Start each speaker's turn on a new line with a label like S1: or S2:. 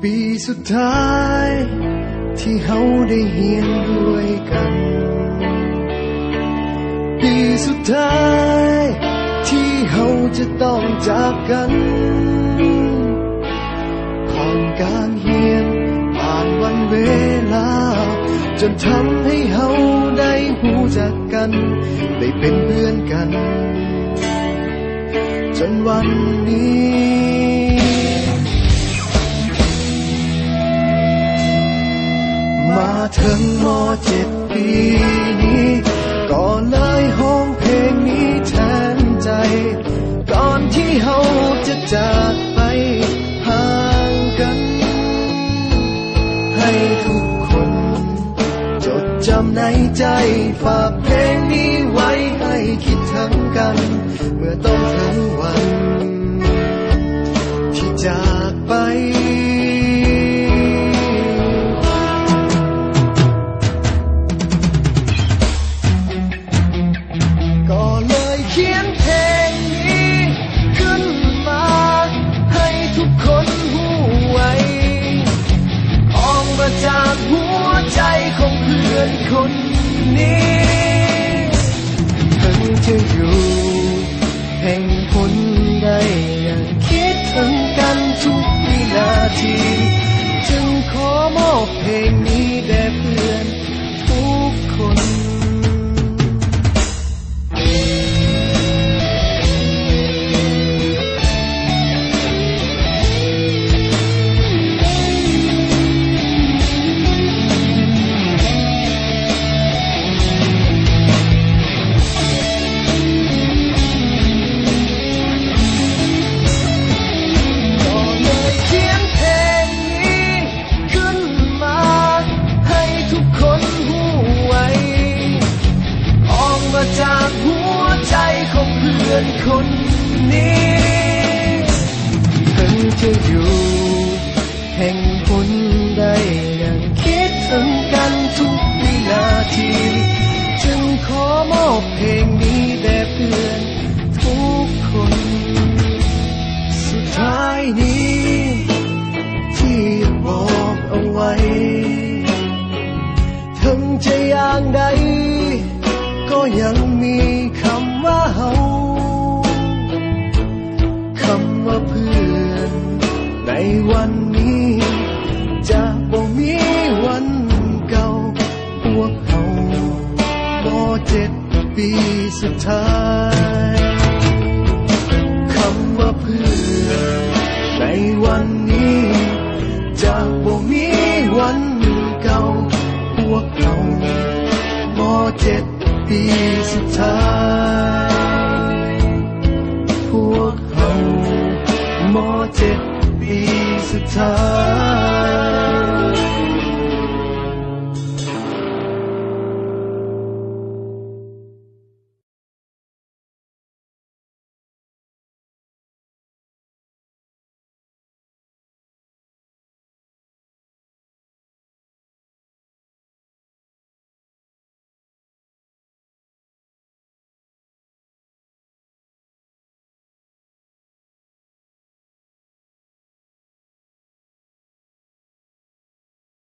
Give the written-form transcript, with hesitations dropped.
S1: ปีสุดท้ายที่เฮาได้เฮียนด้วยกันปีสุดท้ายที่เฮาจะต้องจากกันผ่านการเฮียนผ่านวันเวลาจนทำให้เฮาได้รู้จักกันได้เป็นเพื่อนกันจนวันนี้มาถึงม.7 ปีนี้ก็เลยห้องเพลงนี้แทนใจก่อนที่เฮาจะจากไปห่างกันให้ทุกคนจดจำในใจฝากเพลงนี้ไว้ให้คิดถึงกันเมื่อต้องถึงวันที่จากไปก็เลยเขียนเพลงนี้ขึ้นมาให้ทุกคนรู้ไว้ออกมาจากหัวใจของเพื่อนคนนี้ถึงจะอยู่แห่งผลได้ยังคิดถึงกันทุกวินาทีจึงขอมอบเพลงนี้แด่เพื่อนทุกคนจากหัวใจของเพื่อนคนนี้ถึงจะอยู่แห่งผลได้ยังคิดถึงกันทุกวินาทีจึงขอมอบเพลงนี้แด่เพื่อนทุกคนสุดท้ายนี้ที่บอกเอาไว้ถึงจะอย่างใดก็ยังมีคำว่าเฮาคำว่าเพื่อนในวันนี้จะบ่มีวันเก่าพวกเฮาก็7 ปีสุดท้ายคำว่าเพื่อนในวันนี้จะบ่มีวันเก่าพวกเฮาก็7 ปีสุดท้ายพวกเฮาม.7 ปีสุดท้าย